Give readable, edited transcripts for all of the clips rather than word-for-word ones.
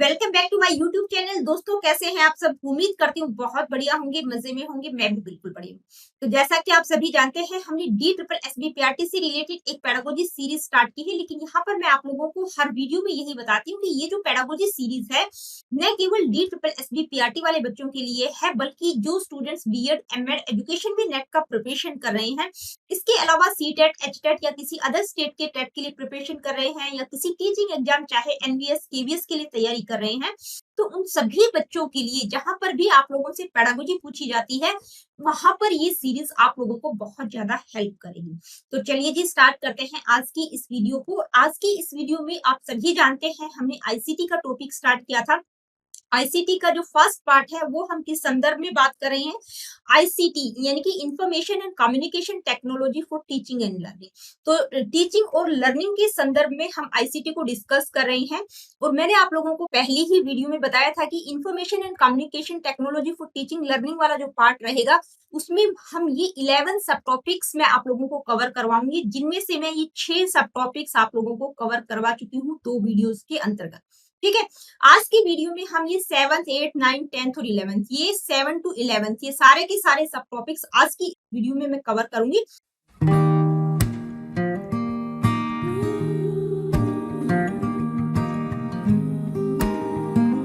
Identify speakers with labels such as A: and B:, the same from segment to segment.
A: Welcome back to my YouTube channel. दोस्तों कैसे हैं आप सब? उम्मीद करती हूँ बहुत बढ़िया होंगे, मजे में होंगे। मैं भी बिल्कुल बढ़िया हूँ। तो जैसा कि आप सभी जानते हैं, हमने DSSB-PRT से रिलेटेड एक पेडागोजी सीरीज स्टार्ट की है। लेकिन यहाँ पर मैं आप लोगों को हर वीडियो में यही बताती हूँ कि ये जो पेडागोजी सीरीज है न केवल DSSB-PRT वाले बच्चों के लिए है, बल्कि जो स्टूडेंट्स बीएड एमएड एजुकेशन में नेट का प्रिपरेशन कर रहे हैं, इसके अलावा सीटेट एचटेट या किसी अदर स्टेट के टेट के लिए प्रिपरेशन कर रहे हैं, या किसी टीचिंग एग्जाम चाहे एनवीएस केवीएस के लिए तैयारी कर रहे हैं, तो उन सभी बच्चों के लिए जहां पर भी आप लोगों से पेडागोजी पूछी जाती है, वहां पर ये सीरीज आप लोगों को बहुत ज्यादा हेल्प करेगी। तो चलिए जी स्टार्ट करते हैं आज की इस वीडियो को। आज की इस वीडियो में आप सभी जानते हैं, हमने आईसीटी का टॉपिक स्टार्ट किया था। आईसीटी का जो फर्स्ट पार्ट है वो हम किस संदर्भ में बात कर रहे हैं? आईसीटी यानी कि information and communication technology for teaching and learning. तो टीचिंग और लर्निंग के संदर्भ में हम आईसीटी को डिस्कस कर रहे हैं। और मैंने आप लोगों को पहली ही वीडियो में बताया था कि information and communication technology for teaching learning वाला जो पार्ट रहेगा, उसमें हम ये 11 सब टॉपिक्स में आप लोगों को कवर करवाऊंगी, जिनमें से मैं ये 6 सब टॉपिक्स आप लोगों को कवर करवा चुकी हूँ 2 वीडियोस के अंतर्गत। ठीक है, आज की वीडियो में हम ये 7th 8th 9th 10th और 11th, ये 7 to 11th, ये सारे के सारे सब टॉपिक्स आज की वीडियो में मैं कवर करूंगी।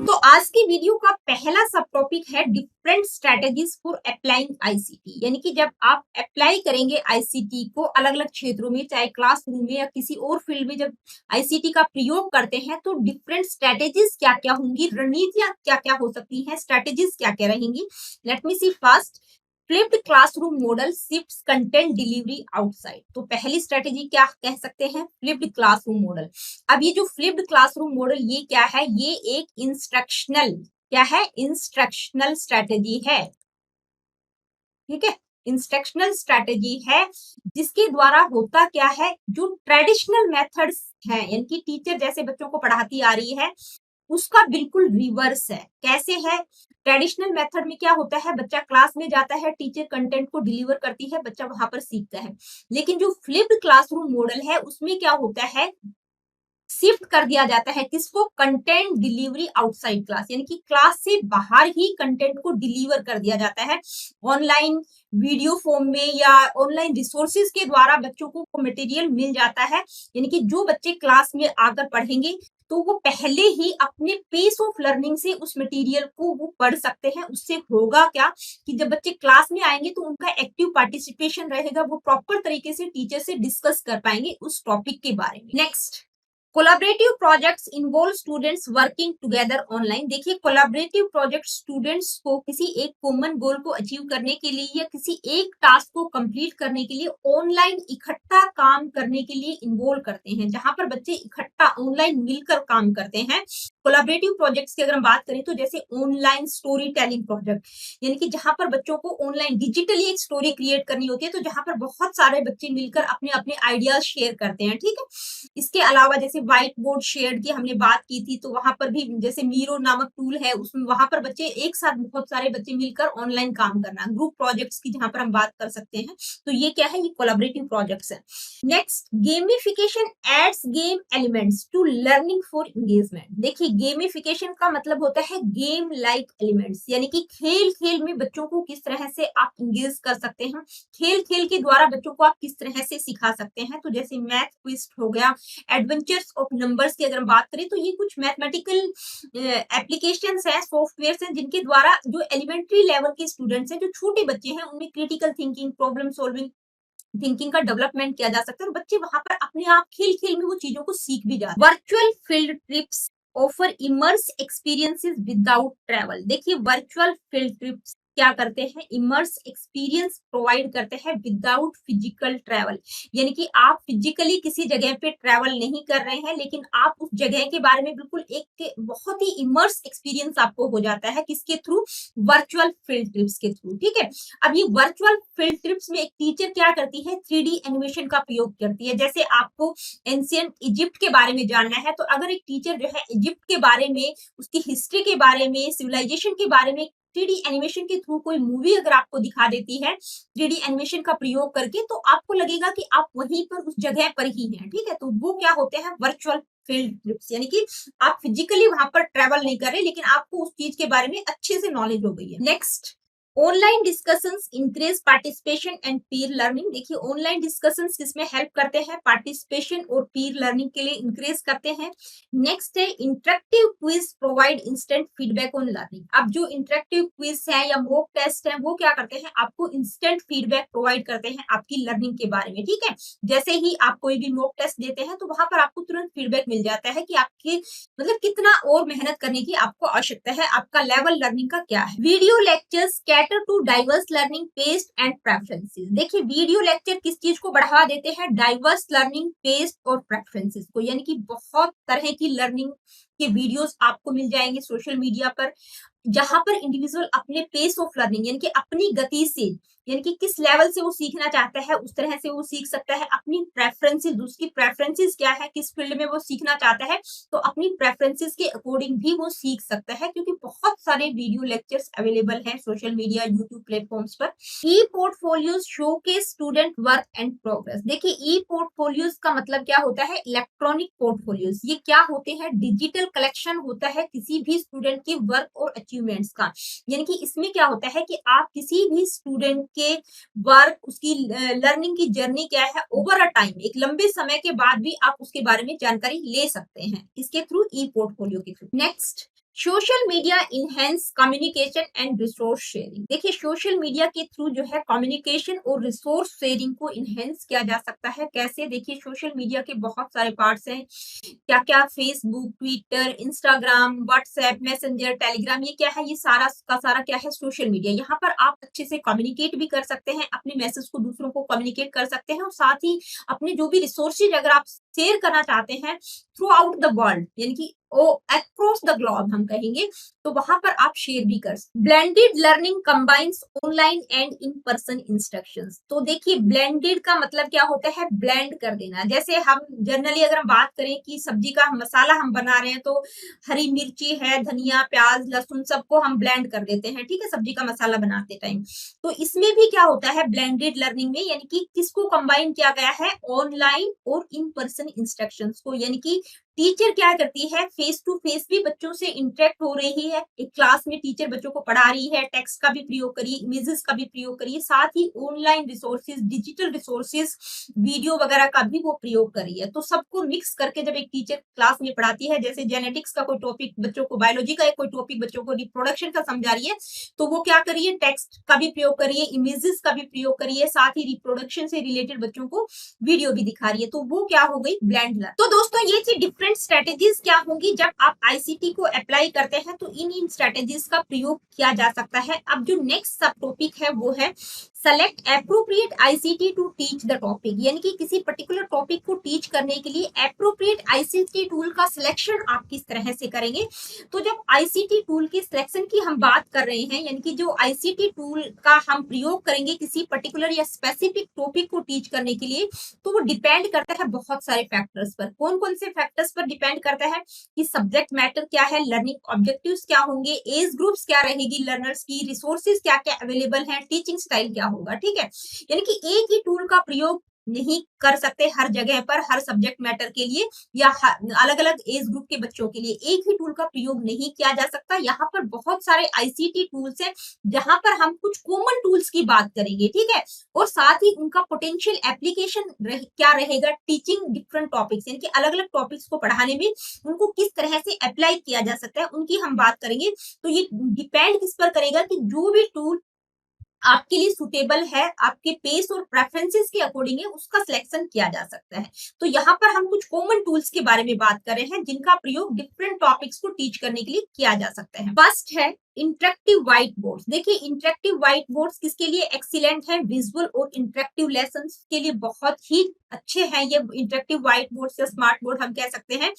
A: तो आज की वीडियो का पहला सब टॉपिक है different strategies for applying ICT. यानी कि जब आप अप्लाई करेंगे आईसीटी को अलग अलग क्षेत्रों में, चाहे क्लासरूम में या किसी और फील्ड में, जब आईसीटी का प्रयोग करते हैं तो डिफरेंट स्ट्रेटेजीज क्या क्या होंगी, रणनीतियां क्या क्या हो सकती हैं, स्ट्रेटेजीज क्या क्या रहेंगी। Let me see first, flipped classroom model shifts content delivery outside. तो पहली स्ट्रेटेजी क्या कह सकते हैं? Flipped classroom model. अब ये जो फ्लिप्ड क्लासरूम मॉडल ये क्या है? ये एक इंस्ट्रक्शनल, क्या है? इंस्ट्रक्शनल स्ट्रेटेजी है। ठीक है, इंस्ट्रक्शनल स्ट्रेटेजी है, जिसके द्वारा होता क्या है, जो ट्रेडिशनल मेथड्स हैं, यानी कि टीचर जैसे बच्चों को पढ़ाती आ रही है, उसका बिल्कुल रिवर्स है। कैसे है? ट्रेडिशनल मेथड में क्या होता है, बच्चा क्लास में जाता है, टीचर कंटेंट को डिलीवर करती है, बच्चा वहां पर सीखता है। लेकिन जो फ्लिप्ड क्लासरूम मॉडल है उसमें क्या होता है, शिफ्ट कर दिया जाता है किसको? कंटेंट डिलीवरी आउटसाइड क्लास, यानी कि क्लास से बाहर ही कंटेंट को डिलीवर कर दिया जाता है। ऑनलाइन वीडियो फॉर्म में या ऑनलाइन रिसोर्सेज के द्वारा बच्चों को वो मटेरियल मिल जाता है। यानी कि जो बच्चे क्लास में आकर पढ़ेंगे तो वो पहले ही अपने पेस ऑफ लर्निंग से उस मटेरियल को वो पढ़ सकते हैं। उससे होगा क्या कि जब बच्चे क्लास में आएंगे तो उनका एक्टिव पार्टिसिपेशन रहेगा, वो प्रॉपर तरीके से टीचर से डिस्कस कर पाएंगे उस टॉपिक के बारे में। Next, collaborative projects involve students working together online. देखिए, कोलैबोरेटिव प्रोजेक्ट स्टूडेंट्स को किसी एक कॉमन गोल को अचीव करने के लिए या किसी एक टास्क को कंप्लीट करने के लिए ऑनलाइन इकट्ठा काम करने के लिए इन्वॉल्व करते हैं, जहां पर बच्चे इकट्ठा ऑनलाइन मिलकर काम करते हैं। कोलैबोरेटिव प्रोजेक्ट्स की अगर हम बात करें तो जैसे ऑनलाइन स्टोरी टेलिंग प्रोजेक्ट, यानी कि जहां पर बच्चों को ऑनलाइन डिजिटली एक स्टोरी क्रिएट करनी होती है, तो जहां पर बहुत सारे बच्चे मिलकर अपने अपने आइडियाज शेयर करते हैं। ठीक है, इसके अलावा जैसे व्हाइट बोर्ड शेयर की हमने बात की थी, तो वहां पर भी जैसे मीरो नामक टूल है, उसमें वहां पर बच्चे एक साथ बहुत सारे बच्चे मिलकर ऑनलाइन काम करना, ग्रुप प्रोजेक्ट्स की जहां पर हम बात कर सकते हैं। तो ये क्या है? ये कोलैबोरेटिव प्रोजेक्ट्स है। Next, gamification adds game elements to learning for engagement. देखिए, गेमिफिकेशन का मतलब होता है गेम लाइक एलिमेंट्स, यानी कि खेल खेल में बच्चों को किस तरह से आप एंगेज कर सकते हैं, खेल खेल के द्वारा बच्चों को आप किस तरह से सिखा सकते हैं। तो जैसे मैथ क्विज हो गया, एडवेंचर्स ऑफ नंबर्स की अगर हम बात करें तो ये कुछ मैथमेटिकल एप्लीकेशंस हैं, सॉफ्टवेयर्स हैं, जिनके द्वारा जो एलिमेंट्री लेवल के स्टूडेंट्स हैं, जो छोटे बच्चे हैं, उनमें critical thinking, problem solving thinking का डेवलपमेंट किया जा सकता है, और बच्चे वहां पर अपने आप खेल खेल में वो चीजों को सीख भी जाते हैं। Virtual field trips offer immerse experiences without travel. देखिए, वर्चुअल फील्ड ट्रिप्स क्या करते हैं? इमर्स एक्सपीरियंस प्रोवाइड करते हैं विदाउट फिजिकल ट्रैवल, यानी कि आप फिजिकली किसी जगह पे ट्रैवल नहीं कर रहे हैं, लेकिन आप उस जगह के बारे में बिल्कुल एक बहुत ही इमर्स एक्सपीरियंस आपको हो जाता है। किसके थ्रू? वर्चुअल फील्ड ट्रिप्स के थ्रू। ठीक है, अब ये वर्चुअल फील्ड ट्रिप्स में एक टीचर क्या करती है? 3D एनिमेशन का प्रयोग करती है। जैसे आपको एंशिएंट इजिप्ट के बारे में जानना है, तो अगर एक टीचर जो है इजिप्ट के बारे में, उसकी हिस्ट्री के बारे में, सिविलाइजेशन के बारे में 3D एनिमेशन के थ्रू कोई मूवी अगर आपको दिखा देती है 3D एनिमेशन का प्रयोग करके, तो आपको लगेगा कि आप वहीं पर उस जगह पर ही हैं। ठीक है, तो वो क्या होते हैं? वर्चुअल फील्ड ट्रिप्स, यानी कि आप फिजिकली वहां पर ट्रेवल नहीं कर रहे, लेकिन आपको उस चीज के बारे में अच्छे से नॉलेज हो गई है। Next, online discussions increase participation and Pir learning. देखिए ऑनलाइन डिस्कशंस किसमें हेल्प करते हैं, पार्टिसिपेशन और पीर लर्निंग के लिए इंक्रीज करते हैं। नेक्स्ट है interactive quiz provide instant feedback on learning. अब जो इंटरेक्टिव क्विज है या मॉक टेस्ट है वो क्या करते हैं, आपको इंस्टेंट फीडबैक प्रोवाइड करते हैं आपकी लर्निंग के बारे में, ठीक है। जैसे ही आप कोई भी मॉक टेस्ट देते हैं तो वहां पर आपको तुरंत फीडबैक मिल जाता है कि आपकी मतलब कितना और मेहनत करने की आपको आवश्यकता है, आपका लेवल लर्निंग का क्या है। Video lectures cater to diverse learning paces and preferences. देखिए वीडियो लेक्चर किस चीज को बढ़ावा देते हैं, डाइवर्स लर्निंग पेस्ट और प्रेफरेंसेस को, यानी कि बहुत तरह की लर्निंग के वीडियोस आपको मिल जाएंगे सोशल मीडिया पर, जहां पर इंडिविजुअल अपने पेस ऑफ लर्निंग यानी कि अपनी गति से, यानी कि किस लेवल से वो सीखना चाहता है उस तरह से वो सीख सकता है। अपनी प्रेफरेंसेस, उसकी प्रेफरेंसेस क्या है, किस फील्ड में वो सीखना चाहता है, तो अपनी प्रेफरेंसेस के अकॉर्डिंग भी वो सीख सकता है, क्योंकि बहुत सारे वीडियो लेक्चर्स अवेलेबल हैं सोशल मीडिया यूट्यूब प्लेटफॉर्म्स पर। E portfolios showcase student work and progress. देखिए ई पोर्टफोलियोज का मतलब क्या होता है, इलेक्ट्रॉनिक पोर्टफोलियोज। ये क्या होते हैं, डिजिटल कलेक्शन होता है किसी भी स्टूडेंट के वर्क और अचीवमेंट्स का। यानी कि इसमें क्या होता है कि आप किसी भी स्टूडेंट के वर्क, उसकी लर्निंग की जर्नी क्या है ओवर अ टाइम, एक लंबे समय के बाद भी आप उसके बारे में जानकारी ले सकते हैं इसके थ्रू, ई पोर्टफोलियो के through. Next, social media enhance communication and resource sharing. देखिए सोशल मीडिया के थ्रू जो है कम्युनिकेशन और रिसोर्स शेयरिंग को इनहेंस किया जा सकता है। कैसे, देखिए सोशल मीडिया के बहुत सारे पार्ट्स हैं, क्या क्या, Facebook, Twitter, Instagram, WhatsApp, messenger, Telegram, ये क्या है, ये सारा का सारा क्या है, सोशल मीडिया। यहाँ पर आप अच्छे से कम्युनिकेट भी कर सकते हैं, अपने मैसेज को दूसरों को कम्युनिकेट कर सकते हैं, और साथ ही अपने जो भी रिसोर्सेज अगर आप शेयर करना चाहते हैं थ्रू आउट द वर्ल्ड, यानी कि ओ अक्रॉस द ग्लोब हम कहेंगे, तो वहां पर आप शेयर भी कर सकते। Blended learning combines online and in person instructions. तो देखिए ब्लेंडेड का मतलब क्या होता है, ब्लेंड कर देना। जैसे हम जनरली अगर हम बात करें कि सब्जी का मसाला हम बना रहे हैं, तो हरी मिर्ची है, धनिया, प्याज, लहसुन, सबको हम ब्लेंड कर देते हैं, ठीक है, सब्जी का मसाला बनाते टाइम। तो इसमें भी क्या होता है ब्लेंडेड लर्निंग में, यानी कि किसको कंबाइन किया गया है, ऑनलाइन और इन पर्सन इंस्ट्रक्शंस को। यानी कि टीचर क्या करती है, फेस टू फेस भी बच्चों से इंटरेक्ट हो रही है, एक क्लास में टीचर बच्चों को पढ़ा रही है, टेक्स्ट का भी प्रयोग करिए, इमेजेस का भी प्रयोग करिए, साथ ही online resources, digital resources, video वगैरह का भी वो प्रयोग करिए। तो सबको मिक्स करके जब एक टीचर क्लास में पढ़ाती है, जैसे जेनेटिक्स का कोई टॉपिक बच्चों को, बायोलॉजी का कोई टॉपिक बच्चों को रिप्रोडक्शन का समझा रही है, तो वो क्या करिए, टेक्स्ट का भी प्रयोग करिए, इमेजेस का भी प्रयोग करिए, साथ ही रिप्रोडक्शन से रिलेटेड बच्चों को वीडियो भी दिखा रही है, तो वो क्या हो गई, ब्लेंड लर्निंग। तो दोस्तों ये थी डिफरेंट स्ट्रेटेजीज क्या होंगी जब आप आईसीटी को अप्लाई करते हैं, तो इन स्ट्रेटेजीज का प्रयोग किया जा सकता है। अब जो नेक्स्ट सब टॉपिक है वो है select appropriate ICT to teach the topic. यानी कि किसी पर्टिकुलर टॉपिक को टीच करने के लिए एप्रोप्रिएट आईसीटी टूल का सिलेक्शन आप किस तरह से करेंगे। तो जब आईसीटी टूल की सिलेक्शन की हम बात कर रहे हैं, यानी कि जो आईसीटी टूल का हम प्रयोग करेंगे किसी पर्टिकुलर या स्पेसिफिक टॉपिक को टीच करने के लिए, तो वो डिपेंड करता है बहुत सारे फैक्टर्स पर। कौन कौन से फैक्टर्स पर डिपेंड करता है कि सब्जेक्ट मैटर क्या है, लर्निंग ऑब्जेक्टिव्स क्या होंगे, एज ग्रुप्स क्या रहेगी लर्नर्स की, रिसोर्सेज क्या क्या अवेलेबल हैं, टीचिंग स्टाइल क्या होगा, ठीक है। यानी कि एक ही टूल का प्रयोग नहीं कर सकते हर जगह पर, हर सब्जेक्ट मैटर के लिए या अलग अलग एज ग्रुप के बच्चों के लिए एक ही टूल का प्रयोग नहीं किया जा सकता। यहाँ पर बहुत सारे आईसीटी टूल्स हैं जहां पर हम कुछ कॉमन टूल्स की बात करेंगे, ठीक है, और साथ ही उनका पोटेंशियल एप्लीकेशन क्या रहेगा, टीचिंग डिफरेंट टॉपिक्स, यानी कि अलग अलग टॉपिक्स को पढ़ाने में उनको किस तरह से अप्लाई किया जा सकता है, उनकी हम बात करेंगे। तो ये डिपेंड किस पर करेगा कि जो भी टूल आपके लिए सुटेबल है, आपके पेस और प्रेफरेंसेस के अकॉर्डिंग है, उसका सिलेक्शन किया जा सकता है। तो यहाँ पर हम कुछ कॉमन टूल्स के बारे में बात कर रहे हैं जिनका प्रयोग डिफरेंट टॉपिक्स को टीच करने के लिए किया जा सकता है। फर्स्ट है इंटरेक्टिव व्हाइट बोर्ड्स। देखिए इंटरेक्टिव व्हाइट बोर्ड्स किसके लिए एक्सीलेंट है, विजुअल और इंटरेक्टिव लेसन्स के लिए बहुत ही अच्छे हैं ये इंटरेक्टिव व्हाइट बोर्ड्स या स्मार्ट बोर्ड हम कह सकते हैं।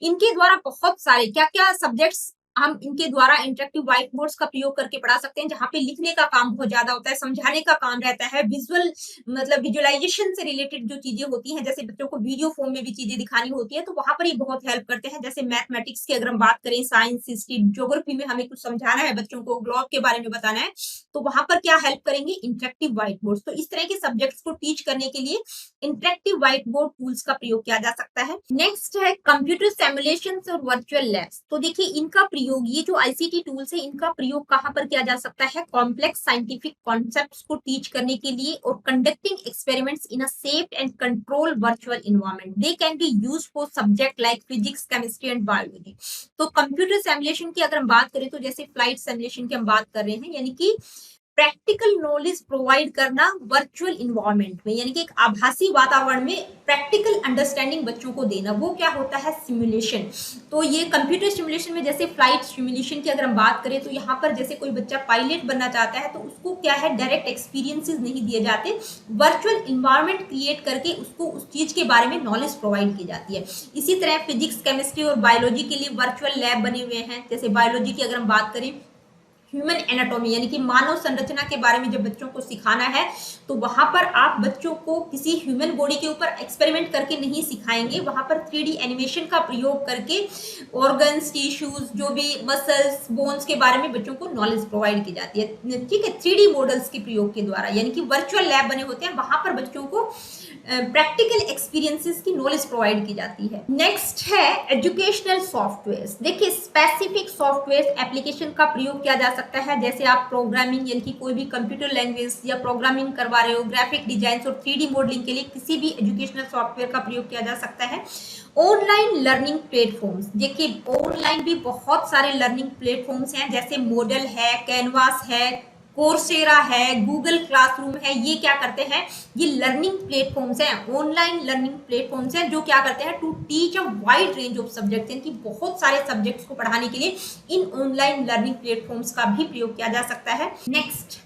A: इनके द्वारा बहुत सारे क्या क्या सब्जेक्ट्स हम इनके द्वारा इंटरेक्टिव व्हाइट बोर्ड्स का प्रयोग करके पढ़ा सकते हैं, जहाँ पे लिखने का काम बहुत ज्यादा होता है, समझाने का काम रहता है, विजुअल मतलब विजुअलाइजेशन से रिलेटेड जो चीजें होती हैं, जैसे बच्चों को वीडियो फॉर्म में भी चीजें दिखानी होती है, तो वहां पर ये बहुत हेल्प करते हैं। जैसे मैथमेटिक्स की अगर हम बात करें, साइंस, हिस्ट्री, ज्योग्राफी में हमें कुछ समझाना है, बच्चों को ग्लोब के बारे में बताना है, तो वहां पर क्या हेल्प करेंगे, इंटरेक्टिव व्हाइट बोर्ड। तो इस तरह के सब्जेक्ट्स को टीच करने के लिए इंटरेक्टिव व्हाइट बोर्ड टूल्स का प्रयोग किया जा सकता है। नेक्स्ट है कंप्यूटर सिमुलेशन और वर्चुअल लैब्स। तो देखिए इनका प्रयोग, ये जो आईसीटी टूल्स है, इनका प्रयोग कहां पर किया जा सकता है, कॉम्प्लेक्स साइंटिफिक कॉन्सेप्ट्स को टीच करने के लिए और conducting experiments in a safe and control virtual environment. They can be used for subject like physics, chemistry and biology. तो कंप्यूटर सिमुलेशन की अगर हम बात करें, तो जैसे फ्लाइट सिमुलेशन की हम बात कर रहे हैं, यानी कि प्रैक्टिकल नॉलेज प्रोवाइड करना वर्चुअल इन्वायरमेंट में, यानी कि एक आभासी वातावरण में प्रैक्टिकल अंडरस्टैंडिंग बच्चों को देना, वो क्या होता है, सिमुलेशन। तो ये कंप्यूटर सिमुलेशन में, जैसे फ्लाइट सिमुलेशन की अगर हम बात करें, तो यहाँ पर जैसे कोई बच्चा पायलट बनना चाहता है, तो उसको क्या है, डायरेक्ट एक्सपीरियंसेस नहीं दिए जाते, वर्चुअल इन्वायरमेंट क्रिएट करके उसको उस चीज के बारे में नॉलेज प्रोवाइड की जाती है। इसी तरह फिजिक्स, केमिस्ट्री और बायोलॉजी के लिए वर्चुअल लैब बने हुए हैं। जैसे बायोलॉजी की अगर हम बात करें, ह्यूमन एनाटॉमी यानी कि मानव संरचना के बारे में जब बच्चों को सिखाना है, तो वहां पर आप बच्चों को किसी ह्यूमन बॉडी के ऊपर एक्सपेरिमेंट करके नहीं सिखाएंगे, वहां पर 3D एनिमेशन का प्रयोग करके ऑर्गन्स, टिश्यूज, जो भी मसल्स, बोन्स के बारे में बच्चों को नॉलेज प्रोवाइड की जाती है, ठीक है, 3D मॉडल्स के प्रयोग के द्वारा, यानी कि वर्चुअल लैब बने होते हैं, वहां पर बच्चों को प्रैक्टिकल एक्सपीरियंसेस की नॉलेज प्रोवाइड की जाती है। नेक्स्ट है एजुकेशनल सॉफ्टवेयर। देखिए स्पेसिफिक सॉफ्टवेयर एप्लीकेशन का प्रयोग किया जा सकता है, जैसे आप प्रोग्रामिंग यानी कि कोई भी कंप्यूटर लैंग्वेज या प्रोग्रामिंग करवा रहे हो, ग्राफिक डिजाइन और 3D मॉडलिंग के लिए किसी भी एजुकेशनल सॉफ्टवेयर का प्रयोग किया जा सकता है। ऑनलाइन लर्निंग प्लेटफॉर्म्स, देखिए ऑनलाइन भी बहुत सारे लर्निंग प्लेटफॉर्म्स हैं, जैसे मॉडल है, कैनवास है, कोर्सेरा है, गूगल क्लासरूम है। ये क्या करते हैं, ये लर्निंग प्लेटफॉर्म्स हैं, ऑनलाइन लर्निंग प्लेटफॉर्म्स हैं, जो क्या करते हैं, to teach a wide range of subjects, यानी कि बहुत सारे सब्जेक्ट्स को पढ़ाने के लिए इन ऑनलाइन लर्निंग प्लेटफॉर्म्स का भी प्रयोग किया जा सकता है। Next,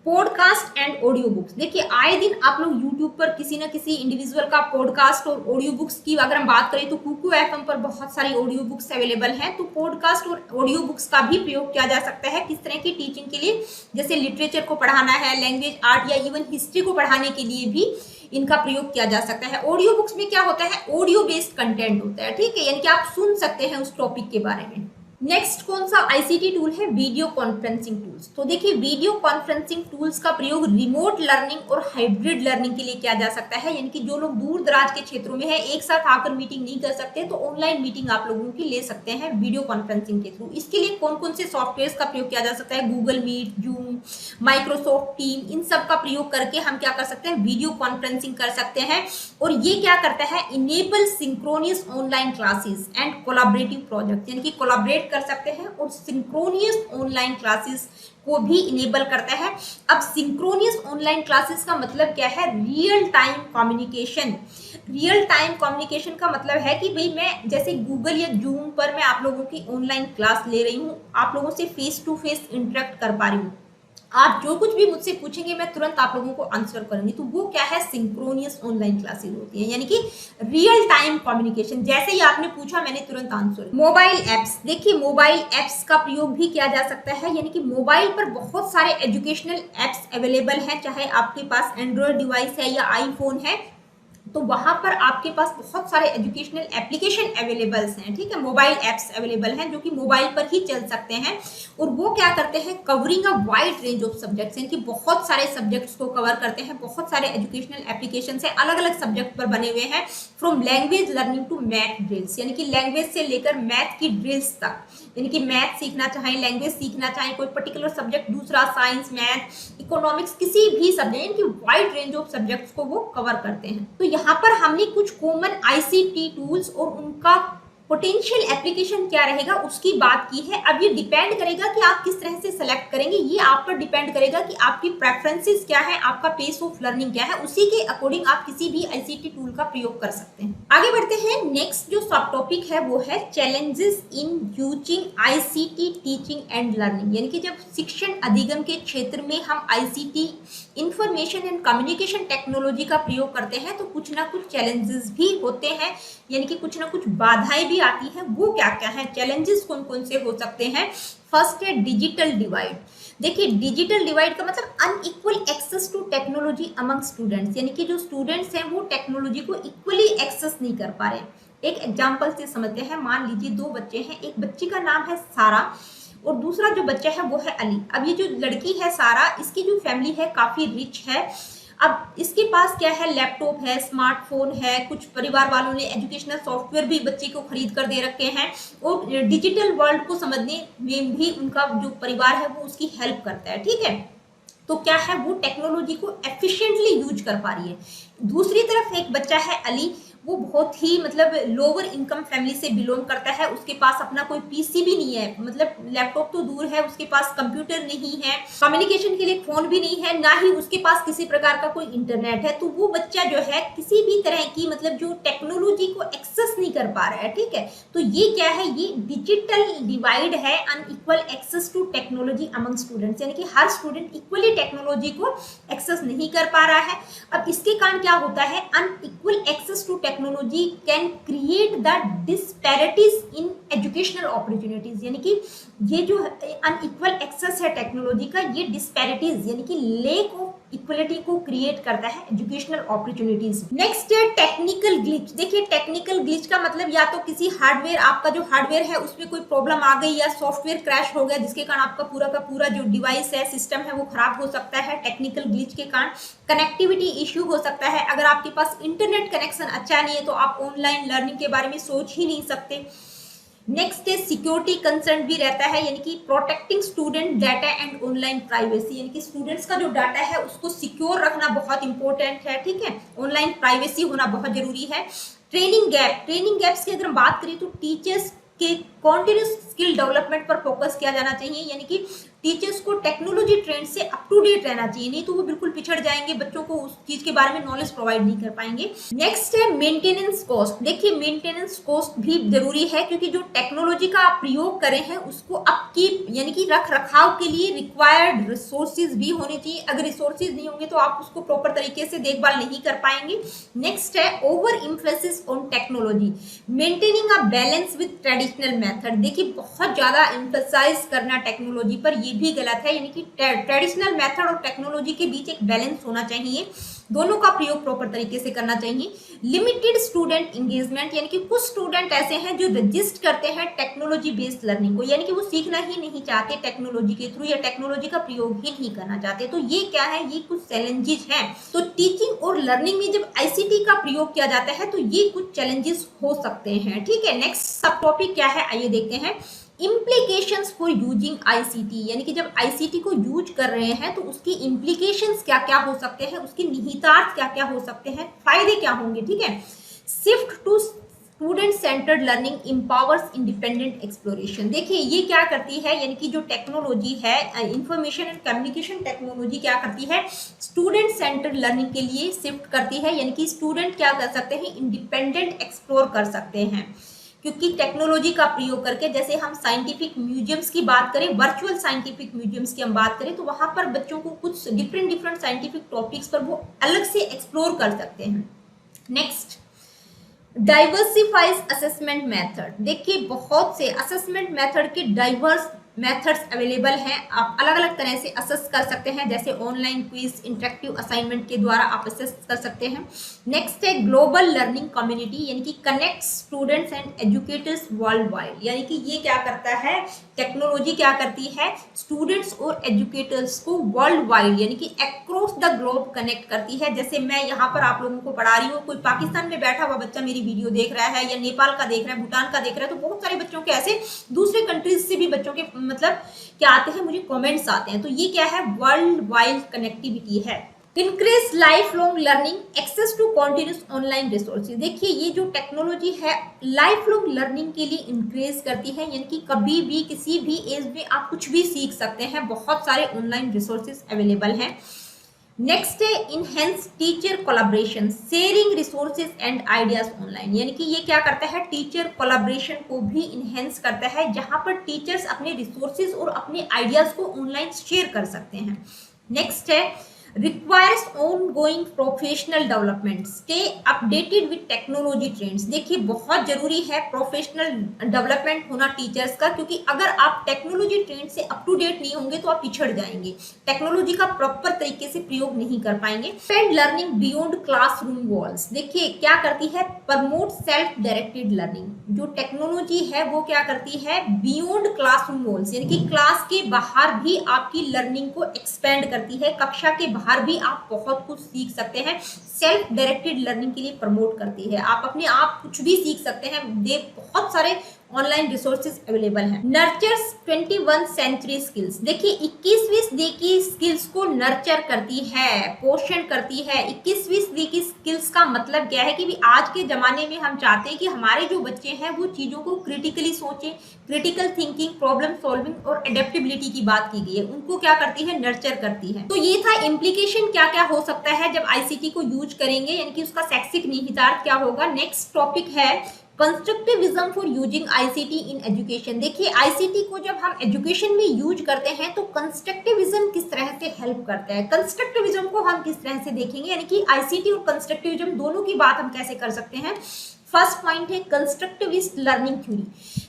A: podcast and audio books. देखिए आए दिन आप लोग यूट्यूब पर किसी न किसी इंडिविजुअल का पॉडकास्ट और ऑडियो बुक्स की अगर हम बात करें, तो कुकू एफएम पर बहुत सारी ऑडियो बुक्स अवेलेबल हैं। तो पॉडकास्ट और ऑडियो बुक्स का भी प्रयोग किया जा सकता है किस तरह की टीचिंग के लिए, जैसे लिटरेचर को पढ़ाना है, लैंग्वेज, आर्ट या इवन हिस्ट्री को पढ़ाने के लिए भी इनका प्रयोग किया जा सकता है। ऑडियो बुक्स में क्या होता है, ऑडियो बेस्ड कंटेंट होता है, ठीक है, यानी कि आप सुन सकते हैं उस टॉपिक के बारे में। नेक्स्ट कौन सा आईसीटी टूल है, वीडियो कॉन्फ्रेंसिंग टूल्स। तो देखिए वीडियो कॉन्फ्रेंसिंग टूल्स का प्रयोग रिमोट लर्निंग और हाइब्रिड लर्निंग के लिए किया जा सकता है, यानी कि जो लोग दूर दराज के क्षेत्रों में है, एक साथ आकर मीटिंग नहीं कर सकते, तो ऑनलाइन मीटिंग आप लोगों की ले सकते हैं वीडियो कॉन्फ्रेंसिंग के थ्रू। इसके लिए कौन कौन से सॉफ्टवेयर का प्रयोग किया जा सकता है, Google Meet, Zoom, Microsoft Team, इन सब का प्रयोग करके हम क्या कर सकते हैं, वीडियो कॉन्फ्रेंसिंग कर सकते हैं। और ये क्या करता है, enable synchronous online classes and collaborative project, यानी कि कोलैबोरेट कर सकते हैं और सिंक्रोनियस ऑनलाइन क्लासेस को भी इनेबल करता है। अब सिंक्रोनियस ऑनलाइन क्लासेस का मतलब क्या है, real time communication. Real time communication का मतलब है कि भाई मैं जैसे गूगल या जूम पर मैं आप लोगों की ऑनलाइन क्लास ले रही हूँ, आप लोगों से फेस टू फेस इंटरेक्ट कर पा रही हूँ, आप जो कुछ भी मुझसे पूछेंगे मैं तुरंत आप लोगों को आंसर करूंगी, तो वो क्या है, सिंक्रोनियस ऑनलाइन क्लासेस होती है, यानी कि रियल टाइम कम्युनिकेशन, जैसे ही आपने पूछा मैंने तुरंत आंसर। मोबाइल एप्स, देखिए मोबाइल एप्स का प्रयोग भी किया जा सकता है, यानी कि मोबाइल पर बहुत सारे एजुकेशनल एप्स अवेलेबल हैं, चाहे आपके पास एंड्रॉयड डिवाइस है या आईफोन है, तो वहां पर आपके पास बहुत सारे एजुकेशनल एप्लीकेशन अवेलेबल्स हैं, ठीक है, मोबाइल एप्स अवेलेबल हैं जो कि मोबाइल पर ही चल सकते हैं, और वो क्या करते हैं, covering a wide range of subjects, यानी कि बहुत सारे सब्जेक्ट्स को कवर करते हैं। बहुत सारे एजुकेशनल एप्लीकेशन है अलग अलग सब्जेक्ट पर बने हुए हैं, from language learning to math drills, यानी कि लैंग्वेज से लेकर मैथ की ड्रिल्स तक, यानी कि मैथ सीखना चाहें, लैंग्वेज सीखना चाहें, कोई पर्टिकुलर सब्जेक्ट, दूसरा साइंस, मैथ, इकोनॉमिक्स, किसी भी सब्जेक्ट, यानी कि वाइड रेंज ऑफ सब्जेक्ट्स को वो कवर करते हैं। तो यहाँ पर हमने कुछ कॉमन आईसीटी टूल्स और उनका पोटेंशियल एप्लीकेशन क्या रहेगा उसकी बात की है। अब ये डिपेंड करेगा कि आप किस तरह से सेलेक्ट करेंगे, ये आप पर डिपेंड करेगा कि आपकी प्रेफरेंसेस क्या है, आपका पेस ऑफ लर्निंग क्या है, उसी के अकॉर्डिंग आप किसी भी आईसीटी टूल का प्रयोग कर सकते हैं। आगे बढ़ते हैं, नेक्स्ट जो सब टॉपिक है वो है challenges in using ICT teaching and learning, यानी कि जब शिक्षण अधिगम के क्षेत्र में हम ICT information and communication technology का प्रयोग करते हैं तो कुछ ना कुछ चैलेंजेस भी होते हैं, यानी कि कुछ ना कुछ बाधाएं भी आती हैं। वो क्या क्या है, चैलेंजेस कौन कौन से हो सकते हैं। फर्स्ट है डिजिटल डिवाइड। देखिए डिजिटल डिवाइड का मतलब unequal access to technology among students, यानी कि जो स्टूडेंट्स हैं वो टेक्नोलॉजी को इक्वली एक्सेस नहीं कर पा रहे। एक एग्जांपल से समझते हैं, मान लीजिए दो बच्चे हैं, एक बच्ची का नाम है सारा और दूसरा जो बच्चा है वो है अली। अब ये जो लड़की है सारा, इसकी जो फैमिली है काफी रिच है। अब इसके पास क्या है, लैपटॉप है, स्मार्टफोन है, कुछ परिवार वालों ने एजुकेशनल सॉफ्टवेयर भी बच्चे को खरीद कर दे रखे हैं और डिजिटल वर्ल्ड को समझने में भी उनका जो परिवार है वो उसकी हेल्प करता है, ठीक है। तो क्या है, वो टेक्नोलॉजी को एफिशिएंटली यूज कर पा रही है। दूसरी तरफ एक बच्चा है अली, वो बहुत ही मतलब लोअर इनकम फैमिली से बिलोंग करता है, उसके पास अपना कोई पीसी भी नहीं है, मतलब लैपटॉप तो दूर है, उसके पास कंप्यूटर नहीं है, कम्युनिकेशन के लिए फोन भी नहीं है, ना ही उसके पास किसी प्रकार का कोई इंटरनेट है। तो वो बच्चा जो है किसी भी तरह की मतलब जो टेक्नोलॉजी को एक्सेस नहीं कर पा रहा है, ठीक है। तो ये क्या है, ये डिजिटल डिवाइड है, unequal access to technology among students, यानी कि हर स्टूडेंट इक्वली टेक्नोलॉजी को एक्सेस नहीं कर पा रहा है। अब इसके कारण क्या होता है, unequal access to technology can create the disparities in educational opportunities, यानी कि ये जो अनइक्वल एक्सेस है टेक्नोलॉजी का, ये डिस्पैरिटीज यानी कि लेक ऑफ इक्वलिटी को क्रिएट करता है एजुकेशनल अपॉर्चुनिटीज। नेक्स्ट है टेक्निकल ग्लिच। देखिए टेक्निकल ग्लिच का मतलब या तो किसी हार्डवेयर, आपका जो हार्डवेयर है उसमें कोई प्रॉब्लम आ गई या सॉफ्टवेयर क्रैश हो गया जिसके कारण आपका पूरा का पूरा जो डिवाइस है, सिस्टम है, वो खराब हो सकता है टेक्निकल ग्लिच के कारण। कनेक्टिविटी इश्यू हो सकता है, अगर आपके पास इंटरनेट कनेक्शन अच्छा नहीं है तो आप ऑनलाइन लर्निंग के बारे में सोच ही नहीं सकते। नेक्स्ट है सिक्योरिटी कंसर्न भी रहता है, यानी कि protecting student data and online privacy, यानी कि स्टूडेंट्स का जो डाटा है उसको सिक्योर रखना बहुत इंपॉर्टेंट है, ठीक है। ऑनलाइन प्राइवेसी होना बहुत जरूरी है। ट्रेनिंग गैप, ट्रेनिंग गैप्स की अगर हम बात करें तो टीचर्स के कॉन्टिन्यूस स्किल डेवलपमेंट पर फोकस किया जाना चाहिए, यानी कि टीचर्स को टेक्नोलॉजी ट्रेंड से अप टू डेट रहना चाहिए, नहीं तो वो बिल्कुल पिछड़ जाएंगे, बच्चों को उस चीज के बारे में नॉलेज प्रोवाइड नहीं कर पाएंगे। नेक्स्ट है मेंटेनेंस कॉस्ट। देखिए मेंटेनेंस कॉस्ट भी जरूरी है, क्योंकि जो टेक्नोलॉजी का आप प्रयोग करे हैं उसको अपकीप यानी कि रख रखाव के लिए रिक्वायर्ड रिसोर्सेज भी होने चाहिए। अगर रिसोर्सेज नहीं होंगे तो आप उसको प्रॉपर तरीके से देखभाल नहीं कर पाएंगे। नेक्स्ट है over emphasis on technology, maintaining a balance with traditional method. देखिए बहुत ज्यादा एम्फसाइज करना टेक्नोलॉजी पर, ये भी गलत है, यानी कि ट्रेडिशनल मेथड और टेक्नोलॉजी के बीच एक बैलेंस होना चाहिए, दोनों का प्रयोग प्रॉपर तरीके से करना चाहिए। लिमिटेड स्टूडेंट एंगेजमेंट, यानी कि कुछ स्टूडेंट ऐसे हैं जो रजिस्ट करते हैं टेक्नोलॉजी बेस्ड लर्निंग को, यानी कि वो सीखना ही नहीं चाहते टेक्नोलॉजी के थ्रू या टेक्नोलॉजी का प्रयोग ही नहीं करना चाहते। तो ये क्या है, ये कुछ चैलेंजेस हैं। तो टीचिंग और लर्निंग में जब आईसीटी का प्रयोग किया जाता है तो ये कुछ चैलेंजेस हो सकते हैं, ठीक है। नेक्स्ट सब टॉपिक क्या है, आइए देखते हैं। इम्प्लीकेशंस फॉर यूजिंग आईसीटी, यानी कि जब आईसीटी को यूज कर रहे हैं तो उसकी इम्प्लीकेशंस क्या क्या हो सकते हैं, उसके निहितार्थ क्या क्या हो सकते हैं, फायदे क्या होंगे, ठीक है। Shift to student centred learning empowers independent exploration. देखिए ये क्या करती है, यानी कि जो टेक्नोलॉजी है इंफॉर्मेशन एंड कम्युनिकेशन टेक्नोलॉजी क्या करती है, स्टूडेंट सेंटर्ड लर्निंग के लिए शिफ्ट करती है, यानी कि स्टूडेंट क्या कर सकते हैं, इंडिपेंडेंट एक्सप्लोर कर सकते हैं। क्योंकि टेक्नोलॉजी का प्रयोग करके, जैसे हम साइंटिफिक म्यूजियम्स की बात करें, वर्चुअल साइंटिफिक म्यूजियम्स की हम बात करें, तो वहां पर बच्चों को कुछ डिफरेंट साइंटिफिक टॉपिक्स पर वो अलग से एक्सप्लोर कर सकते हैं। Next diversifies assessment method. देखिए बहुत से असेसमेंट मेथड के डाइवर्स मेथड्स अवेलेबल हैं, आप अलग अलग तरह से असेस कर सकते हैं, जैसे ऑनलाइन क्विज, इंटरेक्टिव असाइनमेंट के द्वारा आप असेस कर सकते हैं। नेक्स्ट है ग्लोबल लर्निंग कम्युनिटी, यानी कि connect students and educators world wide, यानी कि ये क्या करता है, टेक्नोलॉजी क्या करती है, स्टूडेंट्स और एजुकेटर्स को वर्ल्ड वाइड यानी कि अक्रॉस द ग्लोब कनेक्ट करती है। जैसे मैं यहाँ पर आप लोगों को पढ़ा रही हूँ, कोई पाकिस्तान में बैठा हुआ बच्चा मेरी वीडियो देख रहा है, या नेपाल का देख रहा है, भूटान का देख रहा है, तो बहुत सारे बच्चों के ऐसे दूसरे कंट्रीज से भी बच्चों के मतलब क्या आते हैं, मुझे कमेंट्स आते हैं। तो ये क्या है, वर्ल्ड वाइड कनेक्टिविटी है। Increase life long learning, access to continuous online resources. देखिए ये जो टेक्नोलॉजी है लाइफ लॉन्ग लर्निंग के लिए इंक्रीज करती है, यानी कि कभी भी किसी भी एज में आप कुछ भी सीख सकते हैं, बहुत सारे ऑनलाइन रिसोर्सेज अवेलेबल हैं। नेक्स्ट है enhance teacher collaboration, sharing resources and ideas online, यानी कि ये क्या करता है, टीचर कोलैबोरेशन को भी इनहेंस करता है, जहां पर टीचर्स अपने रिसोर्सेज और अपने आइडियाज को ऑनलाइन शेयर कर सकते हैं। नेक्स्ट है requires ongoing professional development, stay updated with technology trends. देखिए बहुत जरूरी है प्रोफेशनल डेवलपमेंट होना टीचर्स का, क्योंकि अगर आप टेक्नोलॉजी ट्रेंड से अप टू डेट नहीं होंगे तो आप पिछड़ जाएंगे, टेक्नोलॉजी का प्रॉपर तरीके से प्रयोग नहीं कर पाएंगे। Spend learning beyond classroom walls, देखिए क्या करती है, प्रमोट सेल्फ डायरेक्टेड लर्निंग। जो टेक्नोलॉजी है वो क्या करती है, बियॉन्ड क्लासरूम वॉल्स यानी कि क्लास के बाहर भी आपकी लर्निंग को एक्सपेंड करती है, कक्षा के बाहर भी आप बहुत कुछ सीख सकते हैं। सेल्फ डायरेक्टेड लर्निंग के लिए प्रमोट करती है, आप अपने आप कुछ भी सीख सकते हैं, बहुत सारे ऑनलाइन रिसोर्सेज अवेलेबल हैं। नर्चर्स 21 सेंचुरी स्किल्स, देखिए 21वीं सदी की स्किल्स को नर्चर करती है, पोषण करती है। 21वीं सदी की स्किल्स का मतलब क्या है कि भी आज के जमाने में हम चाहते हैं कि हमारे जो बच्चे हैं वो चीजों को क्रिटिकली सोचें, क्रिटिकल थिंकिंग, प्रॉब्लम सॉल्विंग और एडेप्टेबिलिटी की बात की गई है, उनको क्या करती है, नर्चर करती है। तो ये था इम्प्लीकेशन क्या क्या हो सकता है जब आईसीटी को यूज करेंगे, यानी कि उसका शैक्षिक निहितार्थ क्या होगा। नेक्स्ट टॉपिक है constructivism for using ICT in education. देखिए आईसीटी को जब हम एजुकेशन में यूज करते हैं तो कंस्ट्रक्टिविज्म किस तरह से हेल्प करता है, कंस्ट्रक्टिविज्म को हम किस तरह से देखेंगे, यानी कि आईसीटी और कंस्ट्रक्टिविज्म दोनों की बात हम कैसे कर सकते हैं। फर्स्ट पॉइंट है कंस्ट्रक्टिविस्ट लर्निंग थ्योरी।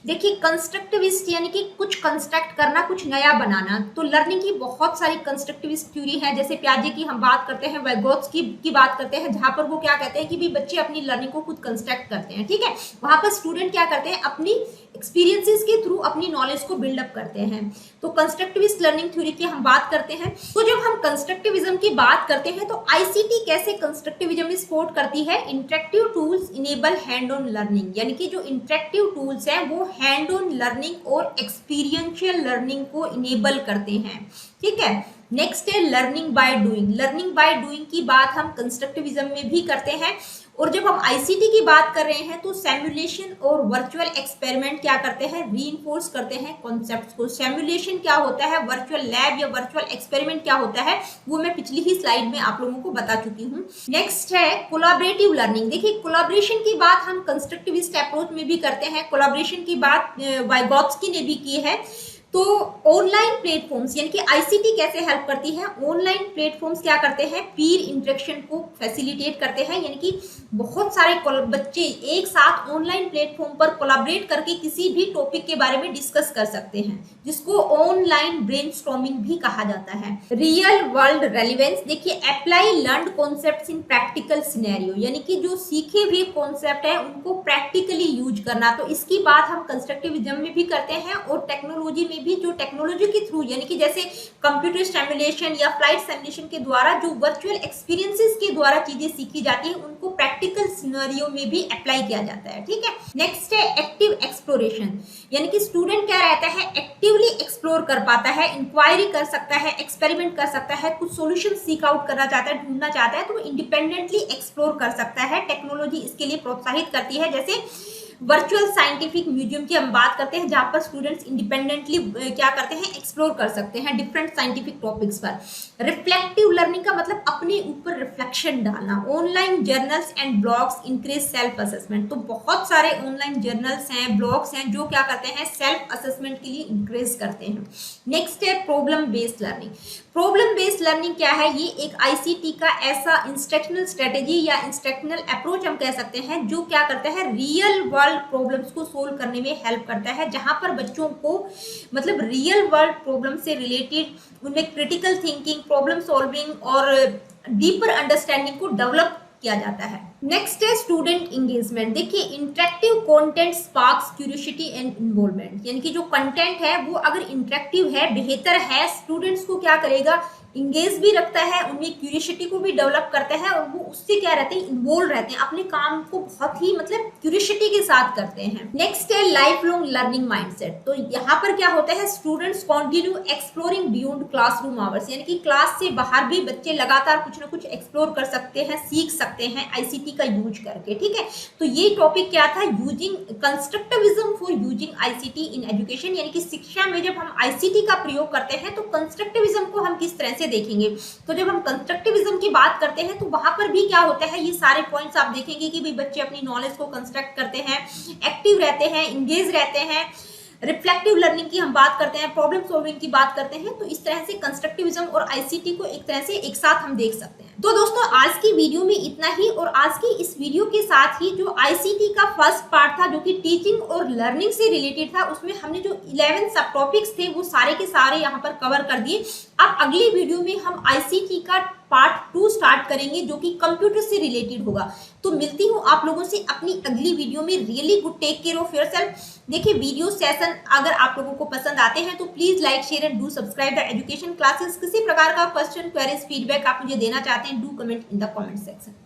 A: देखिए कंस्ट्रक्टिविस्ट यानी कि कुछ कंस्ट्रक्ट करना, कुछ नया बनाना। तो लर्निंग की बहुत सारी कंस्ट्रक्टिविस्ट थ्योरी है, जैसे प्याजे की हम बात करते हैं, वैगोत्स्की की बात करते हैं, जहां पर वो क्या कहते हैं कि भी बच्चे अपनी लर्निंग को खुद कंस्ट्रक्ट करते हैं, ठीक है। वहां पर स्टूडेंट क्या करते हैं, अपनी एक्सपीरियंसेस के थ्रू अपनी नॉलेज को बिल्डअप करते हैं। तो कंस्ट्रक्टिविस्ट लर्निंग थ्योरी की हम बात करते हैं। तो जब हम कंस्ट्रक्टिविज्म की बात करते हैं तो आईसीटी कैसे कंस्ट्रक्टिविज्म में सपोर्ट करती है। Interactive tools enable hand on learning, यानी कि जो इंटरेक्टिव टूल्स हैं वो हैंड ऑन लर्निंग और एक्सपीरियंशियल लर्निंग को इनेबल करते हैं, ठीक है। नेक्स्ट है learning by doing. Learning by doing की बात हम कंस्ट्रक्टिविज्म में भी करते हैं। और जब हम आईसीटी की बात कर रहे हैं तो सिमुलेशन और वर्चुअल एक्सपेरिमेंट क्या करते हैं, रीइंफोर्स करते हैं कॉन्सेप्ट्स को। सिमुलेशन क्या होता है, वर्चुअल लैब या वर्चुअल एक्सपेरिमेंट क्या होता है, वो मैं पिछली ही स्लाइड में आप लोगों को बता चुकी हूँ। नेक्स्ट है कोलैबोरेटिव लर्निंग। देखिए कोलैबोरेशन की बात हम कंस्ट्रक्टिविस्ट अप्रोच में भी करते हैं, कोलैबोरेशन की बात वाइगोत्स्की ने भी की है। तो ऑनलाइन प्लेटफॉर्म्स यानी कि आईसीटी कैसे हेल्प करती है, ऑनलाइन प्लेटफॉर्म्स क्या करते हैं, पीर इंटरेक्शन को फैसिलिटेट करते हैं, यानी कि बहुत सारे बच्चे एक साथ ऑनलाइन प्लेटफॉर्म पर कोलैबोरेट करके किसी भी टॉपिक के बारे में डिस्कस कर सकते हैं, जिसको ऑनलाइन ब्रेनस्टॉर्मिंग भी कहा जाता है। रियल वर्ल्ड रेलिवेंस, देखिए अप्लाई लर्नड कॉन्सेप्ट्स इन प्रैक्टिकल सिनेरियो, यानी कि जो सीखे हुए कॉन्सेप्ट है उनको प्रैक्टिकली यूज करना। तो इसकी बात हम कंस्ट्रक्टिविज्म में भी करते हैं और टेक्नोलॉजी में भी, जो टेक्नोलॉजी के थ्रू यानी कि जैसे कंप्यूटर सिमुलेशन या फ्लाइट सिमुलेशन के द्वारा जो वर्चुअल एक्सपीरियंसेस के द्वारा चीजें सीखी जाती है उनको प्रैक्टिकल सिनेरियो में भी अप्लाई किया जाता है, ठीक है। नेक्स्ट है एक्टिव एक्सप्लोरेशन, यानी कि स्टूडेंट क्या रहता है, एक्टिवली एक्सप्लोर कर पाता है, इंक्वायरी कर सकता है, एक्सपेरिमेंट कर सकता है, कुछ सॉल्यूशन सीक आउट करना चाहता है, ढूंढना चाहता है, तो इंडिपेंडेंटली एक्सप्लोर कर सकता है। टेक्नोलॉजी इसके लिए प्रोत्साहित करती है। जैसे वर्चुअल साइंटिफिक म्यूजियम की हम बात करते हैं, जहां पर स्टूडेंट्स इंडिपेंडेंटली क्या करते हैं, एक्सप्लोर कर सकते हैं डिफरेंट साइंटिफिक टॉपिक्स पर। रिफ्लेक्टिव लर्निंग का मतलब अपने ऊपर रिफ्लेक्शन डालना। Online journals and blogs increase self assessment, तो बहुत सारे ऑनलाइन जर्नल्स हैं, ब्लॉग्स हैं जो क्या करते हैं, सेल्फ असेसमेंट के लिए इंक्रीज करते हैं। नेक्स्ट है problem based learning. Problem based learning क्या है, ये एक आईसीटी का ऐसा इंस्ट्रक्शनल स्ट्रेटेजी या इंस्ट्रक्शनल अप्रोच हम कह सकते हैं, जो क्या करता है, रियल वर्ल्ड प्रॉब्लम्स को सोल्व करने में हेल्प करता है, जहां पर बच्चों को मतलब रियल वर्ल्ड प्रॉब्लम से रिलेटेड उनमें क्रिटिकल थिंकिंग, प्रॉब्लम सॉल्विंग और डीपर अंडरस्टैंडिंग को डेवलप किया जाता है। नेक्स्ट है स्टूडेंट इंगेजमेंट। देखिए interactive content sparks curiosity and involvement, यानी कि जो कंटेंट है वो अगर इंटरेक्टिव है, बेहतर है, स्टूडेंट्स को क्या करेगा, इंगेज भी रखता है, उनमें क्यूरियोसिटी को भी डेवलप करता है और वो उससे क्या रहते हैं, इन्वॉल्व रहते हैं, अपने काम को बहुत ही मतलब क्यूरियोसिटी के साथ करते हैं। नेक्स्ट है लाइफ लॉन्ग लर्निंग माइंडसेट। तो यहाँ पर क्या होता है, students continue exploring beyond classroom hours, यानी कि क्लास से बाहर भी बच्चे लगातार कुछ ना कुछ एक्सप्लोर कर सकते हैं, सीख सकते हैं आईसीटी का यूज करके, ठीक है। तो ये टॉपिक क्या था, using constructivism for using ICT in education, यानी कि शिक्षा में जब हम आईसीटी का प्रयोग करते हैं तो कंस्ट्रक्टिविज्म को हम किस तरह से देखेंगे। तो जब हम कंस्ट्रक्टिविज्म की बात करते हैं तो वहां पर भी क्या होता है, ये सारे पॉइंट्स आप देखेंगे कि भाई बच्चे अपनी नॉलेज को कंस्ट्रक्ट करते हैं, एक्टिव रहते हैं, इंगेज रहते हैं, रिफ्लेक्टिव लर्निंग की हम बात करते हैं, प्रॉब्लम सॉल्विंग की बात करते हैं, तो इस तरह से कंस्ट्रक्टिविज्म और आईसीटी को एक तरह से एक साथ हम देख सकते हैं। तो दोस्तों आज की वीडियो में इतना ही, और आज की इस वीडियो के साथ ही जो आईसीटी का फर्स्ट पार्ट था जो कि टीचिंग और लर्निंग से रिलेटेड था, उसमें हमने जो 11 सब टॉपिक्स थे वो सारे के सारे यहाँ पर कवर कर दिए। अब अगली वीडियो में हम आईसीटी का पार्ट 2 स्टार्ट करेंगे जो कि कंप्यूटर से रिलेटेड होगा। तो मिलती हूँ आप लोगों से अपनी अगली वीडियो में। Really good, take care of yourself. देखिए वीडियो सेशन अगर आप लोगों को पसंद आते हैं तो please like share and do subscribe the education classes. किसी प्रकार का क्वेश्चन, क्वेरीज, फीडबैक आप मुझे देना चाहते हैं, do comment in the comment section.